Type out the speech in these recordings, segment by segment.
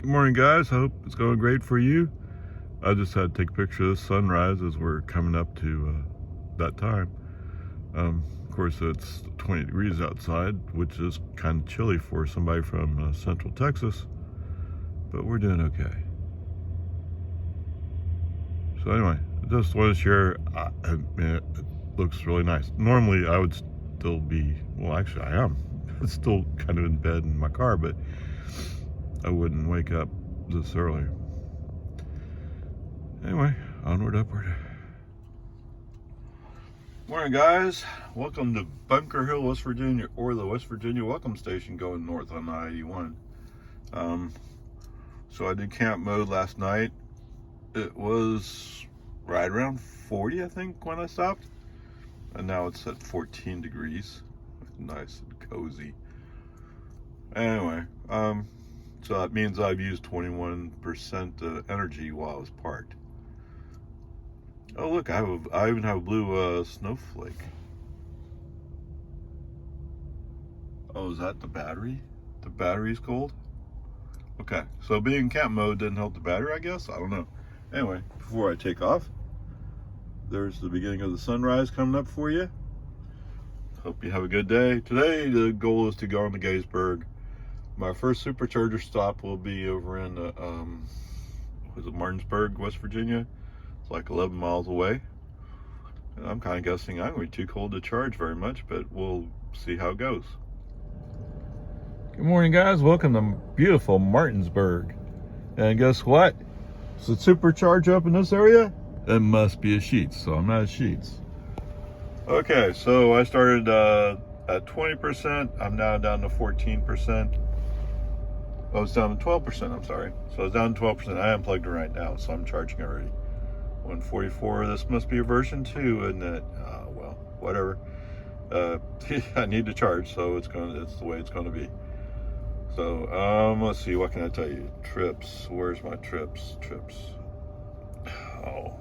Good morning, guys. Hope it's going great for you. I just had to take a picture of the sunrise as we're coming up to that time. Of course, it's 20 degrees outside, which is kind of chilly for somebody from Central Texas, but we're doing okay. So anyway, I just want to share. It looks really nice. Normally, I would still be, well, actually, I am still kind of in bed in my car, but I wouldn't wake up this early. Anyway, onward, upward. Morning, guys. Welcome to Bunker Hill, West Virginia, or the West Virginia Welcome Station going north on I-81. So I did camp mode last night. It was right around 40, I think, when I stopped. And now it's at 14 degrees. Nice and cozy. Anyway, so that means I've used 21% energy while I was parked. Oh look, I even have a blue snowflake. Oh, is that the battery? The battery's cold? Okay, so being in camp mode didn't help the battery, I guess? I don't know. Anyway, before I take off, there's the beginning of the sunrise coming up for you. Hope you have a good day. Today, the goal is to go on to Gettysburg. My first supercharger stop will be over in, Martinsburg, West Virginia. It's like 11 miles away. And I'm kind of guessing I'm going to be too cold to charge very much, but we'll see how it goes. Good morning, guys. Welcome to beautiful Martinsburg. And guess what? Is it supercharged up in this area? It must be a Sheetz, so I'm not a Sheetz. Okay, so I started at 20%. I'm now down to 14%. Oh, it's down to 12%, I'm sorry. So it's down to 12%. I unplugged it right now, so I'm charging already. 144, this must be a version 2, isn't it? Well, whatever. I need to charge, so it's the way it's gonna be. So, let's see, what can I tell you? Trips, where's my trips? Oh.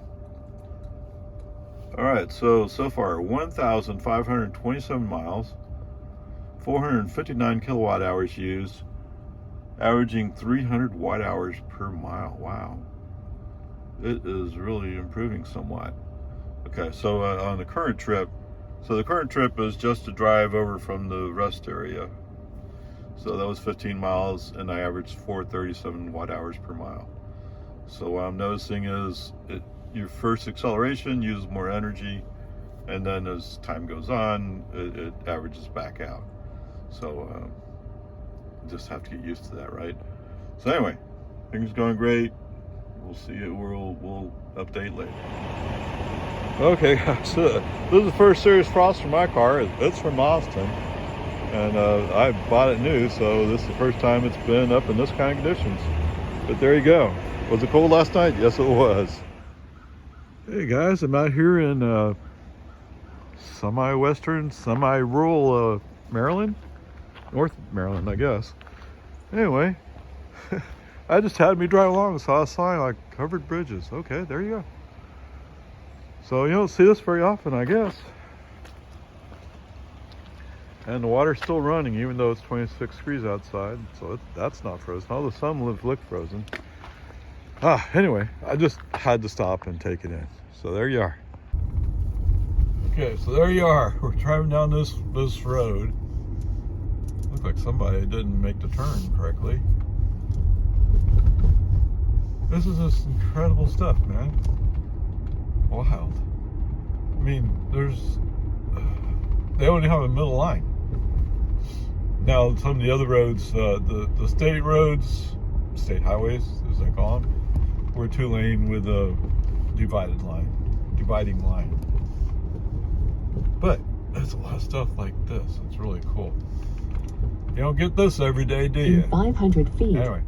All right, so far, 1,527 miles, 459 kilowatt hours used, averaging 300 watt hours per mile. Wow. It is really improving somewhat. Okay, so on the current trip, the current trip is just to drive over from the rest area. So that was 15 miles, and I averaged 437 watt hours per mile. So what I'm noticing is your first acceleration uses more energy, and then as time goes on, it averages back out. So just have to get used to that, right? So anyway, things are going great. We'll see it. We'll update later. Okay, so this is the first serious frost for my car. It's from Austin, and I bought it new, so this is the first time it's been up in this kind of conditions. But there you go. Was it cold last night? Yes, it was. Hey guys, I'm out here in semi-western, semi-rural Maryland, North Maryland, I guess. Anyway. I just had me drive along and saw a sign like covered bridges. Okay, there you go. So you don't see this very often, I guess. And the water's still running even though it's 26 degrees outside. So that's not frozen. All the sun looked frozen. Anyway, I just had to stop and take it in. So there you are. Okay, so there you are. We're driving down this road. Looks like somebody didn't make the turn correctly. This is just incredible stuff, man. Wild. I mean, they only have a middle line. Now, some of the other roads, the state roads, state highways, as they call them, were 2-lane with a dividing line. But there's a lot of stuff like this. It's really cool. You don't get this every day, do you? In 500 feet. Anyway.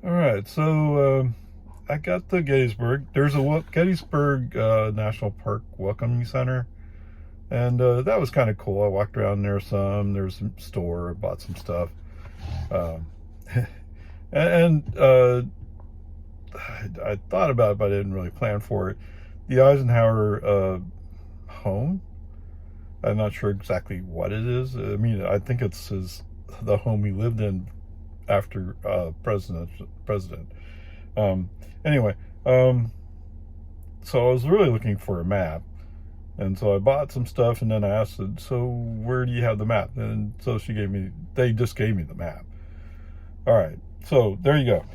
All right, so I got to Gettysburg. There's a Gettysburg National Park Welcoming Center, and that was kind of cool. I walked around there some. There's some store, bought some stuff, and I thought about it, but I didn't really plan for it. The Eisenhower home. I'm not sure exactly what it is. I mean, I think it's the home he lived in after president. Um, anyway, um, so I was really looking for a map, and so I bought some stuff, and then I asked her, so where do you have the map? And so they just gave me the map. All right, so there you go.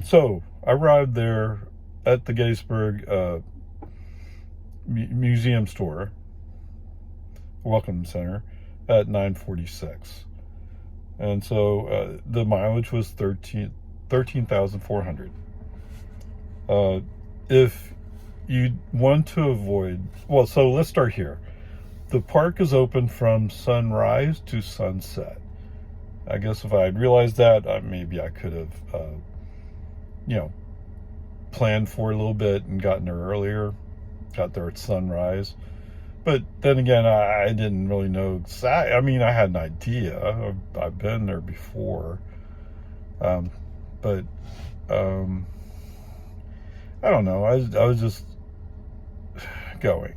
So I arrived there at the Gettysburg Museum store, Welcome Center, at 9:46. And so the mileage was 13,400. If you want to avoid, well, so let's start here. The park is open from sunrise to sunset. I guess if I had realized that, maybe I could have, planned for a little bit and gotten there earlier, got there at sunrise. But then again, I didn't really know exactly. I mean, I had an idea. I've been there before. But I don't know. I was just going.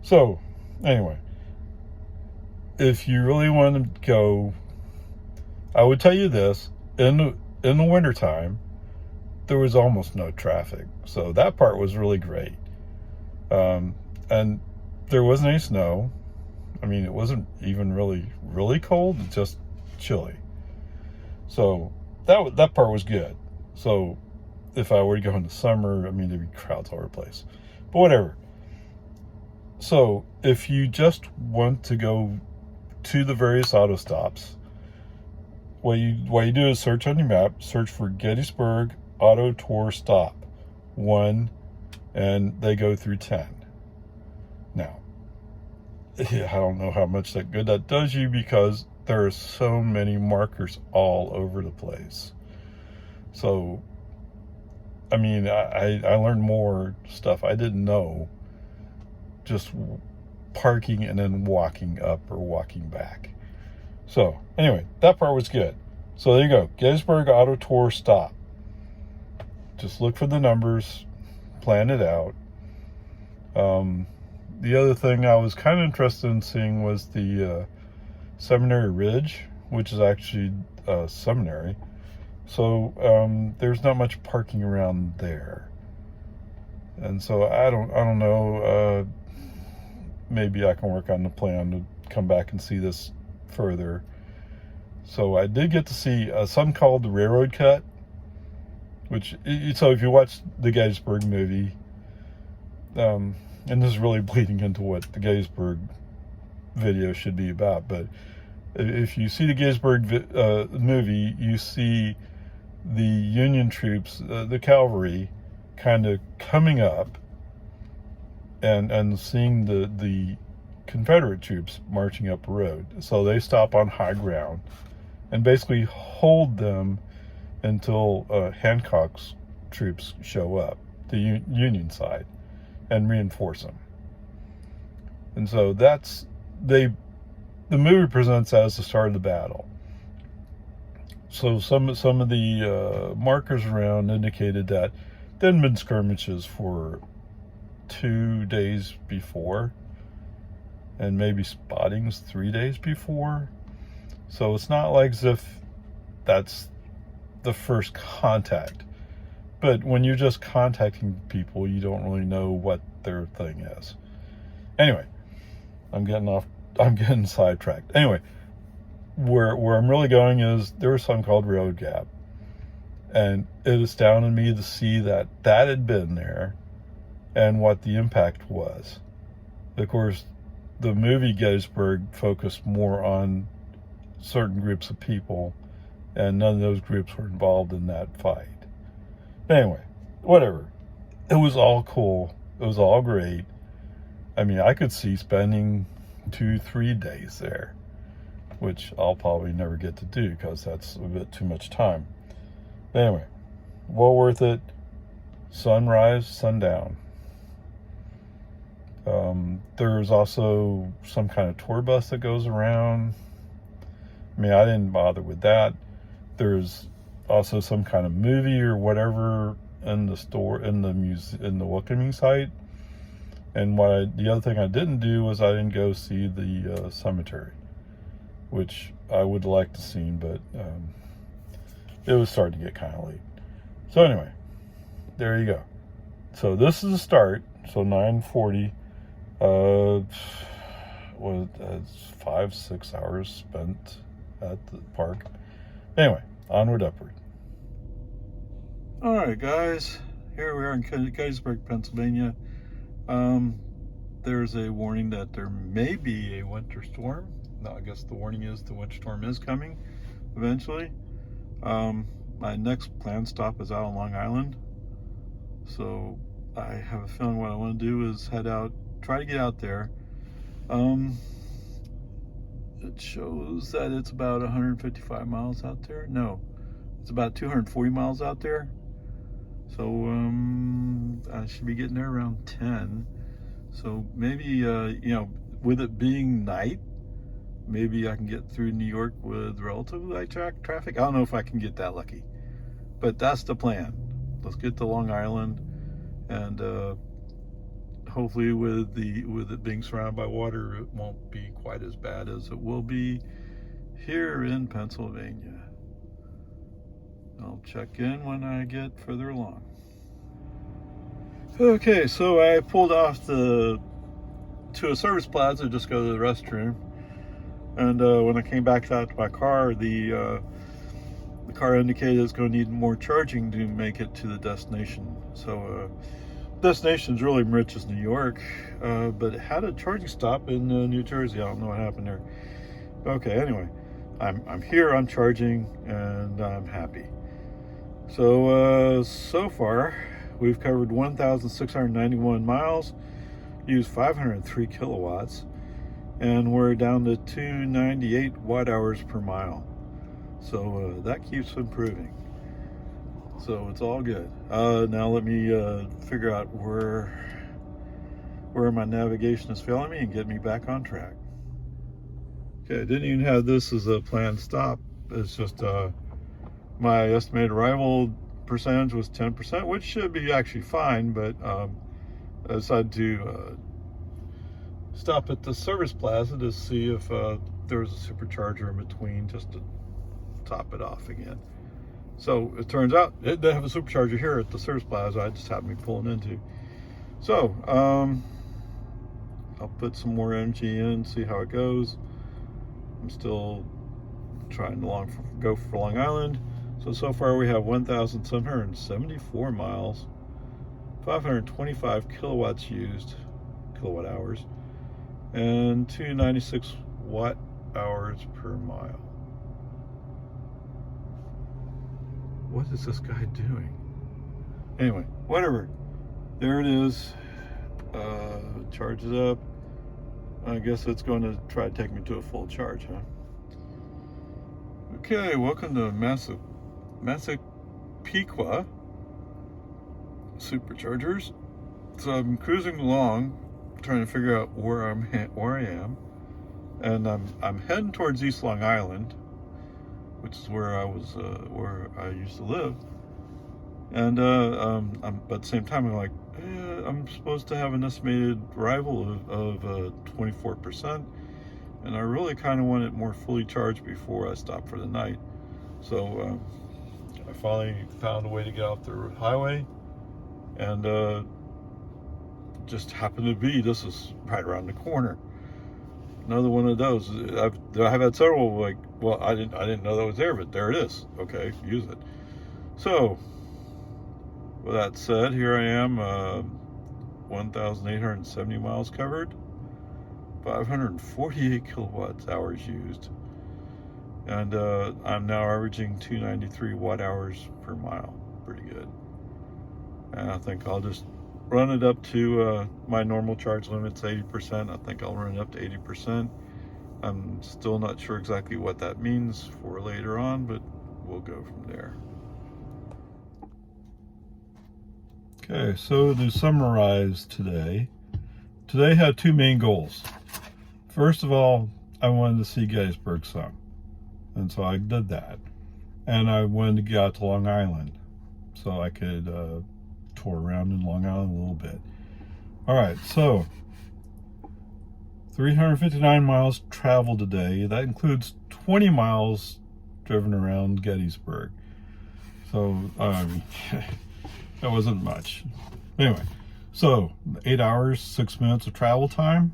So, anyway, if you really want to go, I would tell you this: in the wintertime, there was almost no traffic, so that part was really great. And there wasn't any snow. I mean, it wasn't even really cold. It's just chilly. So that part was good. So if I were to go in the summer, I mean, there'd be crowds all over the place. But whatever. So if you just want to go to the various auto stops, what you do is search on your map, search for Gettysburg Auto Tour Stop 1, and they go through 10. Now, I don't know how much good that does you, because there are so many markers all over the place. So, I mean, I learned more stuff I didn't know just parking and then walking up or walking back. So, anyway, that part was good. So there you go, Gettysburg Auto Tour Stop. Just look for the numbers, plan it out. The other thing I was kind of interested in seeing was the Seminary Ridge, which is actually a seminary. So there's not much parking around there, and so I don't know. Maybe I can work on the plan to come back and see this further. So I did get to see something called the Railroad Cut, which, so if you watch the Gettysburg movie, and this is really bleeding into what the Gettysburg video should be about, but if you see the Gettysburg movie, you see the Union troops, the cavalry, kind of coming up and seeing the Confederate troops marching up the road. So they stop on high ground and basically hold them until Hancock's troops show up, the Union side, and reinforce them. And so the movie presents as the start of the battle. So some of the markers around indicated that there had been skirmishes for 2 days before, and maybe spottings 3 days before. So it's not like as if that's the first contact. But when you're just contacting people, you don't really know what their thing is. Anyway, I'm getting sidetracked. Anyway, where I'm really going is there was something called Road Gap. And it astounded me to see that had been there and what the impact was. Of course, the movie Gettysburg focused more on certain groups of people, and none of those groups were involved in that fight. Anyway, whatever. It was all cool. It was all great. I mean, I could see spending 2-3 days there, which I'll probably never get to do because that's a bit too much time. But anyway, well worth it. Sunrise, sundown. There's also some kind of tour bus that goes around. I mean, I didn't bother with that. There's also some kind of movie or whatever in the store, in the welcoming site. And the other thing I didn't do was I didn't go see the cemetery, which I would like to see, but it was starting to get kind of late. So anyway, there you go. So this is the start. So 9:40. Was 5-6 hours spent at the park. Anyway, onward, upward. All right, guys. Here we are in Gettysburg, Pennsylvania. There's a warning that there may be a winter storm. No, I guess the warning is the winter storm is coming eventually. My next planned stop is out on Long Island. So I have a feeling what I want to do is head out, try to get out there. It shows that it's about 155 miles out there. No, it's about 240 miles out there. So I should be getting there around 10. So maybe, you know, with it being night, maybe I can get through New York with relatively light traffic. I don't know if I can get that lucky, but that's the plan. Let's get to Long Island, and hopefully with it being surrounded by water, it won't be quite as bad as it will be here in Pennsylvania. I'll check in when I get further along. Okay, so I pulled off to a service plaza just go to the restroom, and when I came back out to my car, the car indicated it's going to need more charging to make it to the destination. So destination's really rich as New York, but it had a charging stop in New Jersey. I don't know what happened there. Okay, anyway, I'm here, I'm charging, and I'm happy. So so far we've covered 1,691 miles, used 503 kilowatts, and we're down to 298 watt hours per mile. So that keeps improving. So it's all good. Now let me figure out where my navigation is failing me and get me back on track. Okay, I didn't even have this as a planned stop. It's just my estimated arrival percentage was 10%, which should be actually fine, but I decided to stop at the service plaza to see if there was a supercharger in between, just to top it off again. So it turns out they have a supercharger here at the service plaza. I just happened to be pulling into. So I'll put some more energy in, see how it goes. I'm still trying to go for Long Island. So far we have 1,774 miles, 525 kilowatts used, kilowatt hours, and 296 watt hours per mile. What is this guy doing? Anyway, whatever. There it is. Charge it up. I guess it's going to try to take me to a full charge, huh? Okay, welcome to Massapequa Superchargers. So I'm cruising along, trying to figure out where I am, and I'm heading towards East Long Island, which is where I used to live. And but at the same time, I'm like, I'm supposed to have an estimated arrival of 24%, and I really kind of want it more fully charged before I stop for the night. So I finally found a way to get off the highway, and just happened to be, this is right around the corner. Another one of those. I've had several, like, well, I didn't know that was there, but there it is. Okay, use it. So with that said, here I am, 1,870 miles covered, 548 kilowatt hours used, and I'm now averaging 293 watt hours per mile. Pretty good. And I think I'll just run it up to my normal charge limit's 80%. I think I'll run it up to 80%. I'm still not sure exactly what that means for later on, but we'll go from there. Okay, so to summarize today had two main goals. First of all, I wanted to see Gettysburg some, and so I did that. And I wanted to get out to Long Island so I could tour around in Long Island a little bit. All right, so 359 miles traveled today. That includes 20 miles driven around Gettysburg. So, that wasn't much. Anyway, so 8 hours, 6 minutes of travel time.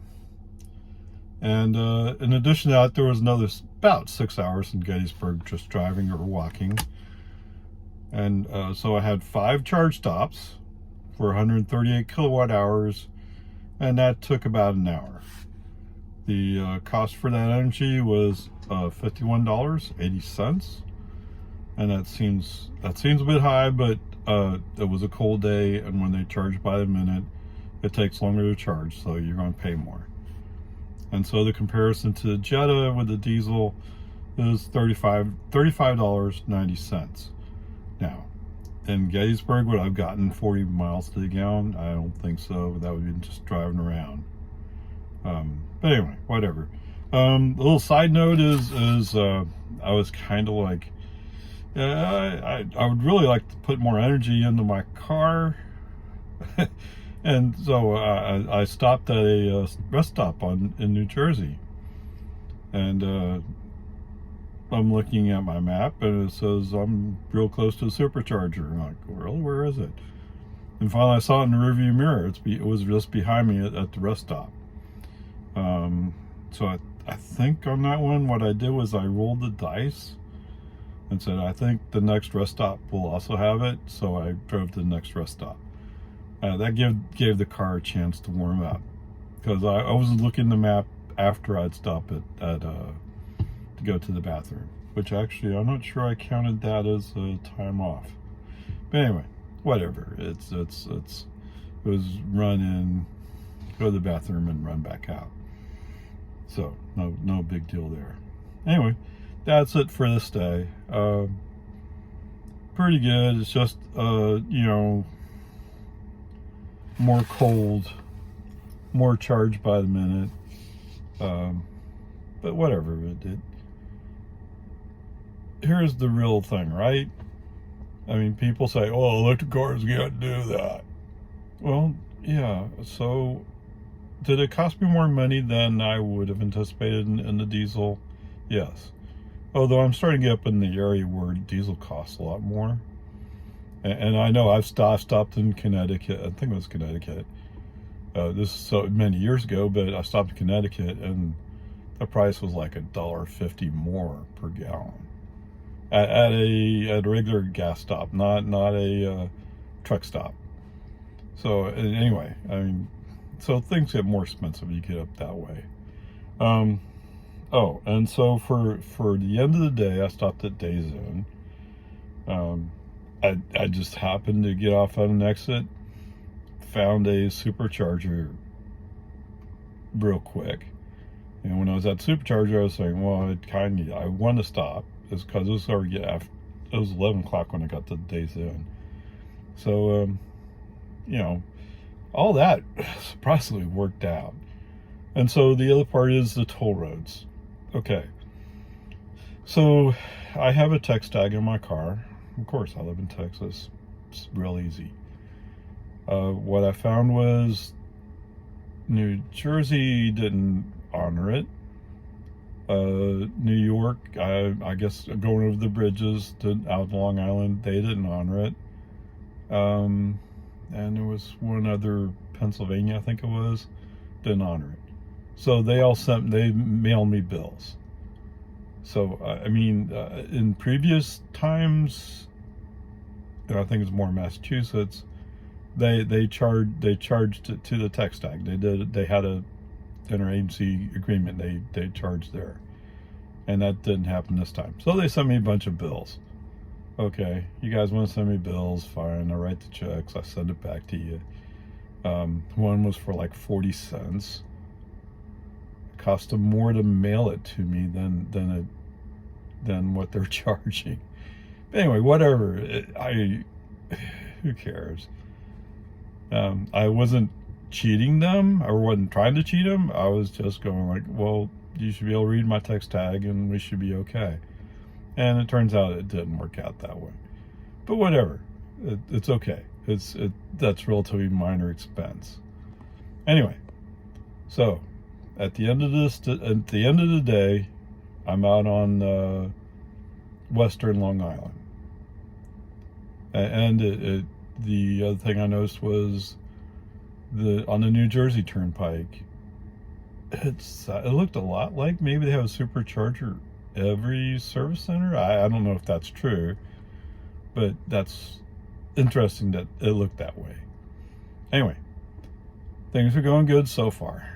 And in addition to that, there was another about 6 hours in Gettysburg just driving or walking. And so I had 5 charge stops for 138 kilowatt hours, and that took about an hour. The cost for that energy was $51.80, and that seems a bit high, but it was a cold day, and when they charge by the minute, it takes longer to charge, so you're going to pay more. And so the comparison to Jetta with the diesel is $35.90. Now, in Gettysburg, would I've gotten 40 miles to the gallon? I don't think so. That would be just driving around. But anyway, whatever. A little side note is I was kind of like, I would really like to put more energy into my car. And so I stopped at a rest stop in New Jersey. And I'm looking at my map, and it says I'm real close to a supercharger. I'm like, really? Where is it? And finally I saw it in the rearview mirror. It was just behind me at the rest stop. So I think on that one, what I did was I rolled the dice and said, I think the next rest stop will also have it. So I drove to the next rest stop. That gave the car a chance to warm up, because I was looking at the map after I'd stop to go to the bathroom, which actually I'm not sure I counted that as a time off. But anyway, whatever. It was run in, go to the bathroom, and run back out. So no big deal there. Anyway, that's it for this day. Pretty good. It's just more cold, more charge by the minute. But whatever. Here's the real thing, right? I mean, people say, "Oh, electric cars can't do that." Well, yeah. So, did it cost me more money than I would have anticipated in the diesel? Yes. Although I'm starting to get up in the area where diesel costs a lot more. And I know I've stopped in Connecticut. I think it was Connecticut. This is so many years ago, but I stopped in Connecticut, and the price was like $1.50 more per gallon at a regular gas stop, not a truck stop. So anyway, I mean, so things get more expensive. You get up that way. Oh, and so for the end of the day, I stopped at Days Inn. I just happened to get off at an exit, found a supercharger real quick. And when I was at supercharger, I was saying, well, I want to stop. It's because it was already it was 11 o'clock when I got to Days Inn. So, all that surprisingly worked out. And so the other part is the toll roads. Okay. So I have a text tag in my car. Of course, I live in Texas. It's real easy. What I found was New Jersey didn't honor it. New York, I guess going over the bridges out to Long Island, they didn't honor it. And there was one other, Pennsylvania, I think it was, didn't honor it. So they mailed me bills. So, I mean, in previous times, I think it's more Massachusetts, they charged it to the text tag. They had a interagency agreement. They charged there, and that didn't happen this time. So they sent me a bunch of bills. Okay, you guys want to send me bills? Fine. I write the checks. I send it back to you. One was for like 40 cents. It cost them more to mail it to me than what they're charging. But anyway, whatever. Who cares? I wasn't cheating them. I wasn't trying to cheat them. I was just going like, well, you should be able to read my text tag and we should be okay. And it turns out it didn't work out that way. But whatever. It's okay. That's relatively minor expense. Anyway, so at the end of the day, I'm out on western Long Island. And the other thing I noticed was on the New Jersey Turnpike, it looked a lot like maybe they have a supercharger every service center. I don't know if that's true, but that's interesting that it looked that way. Anyway, things are going good so far.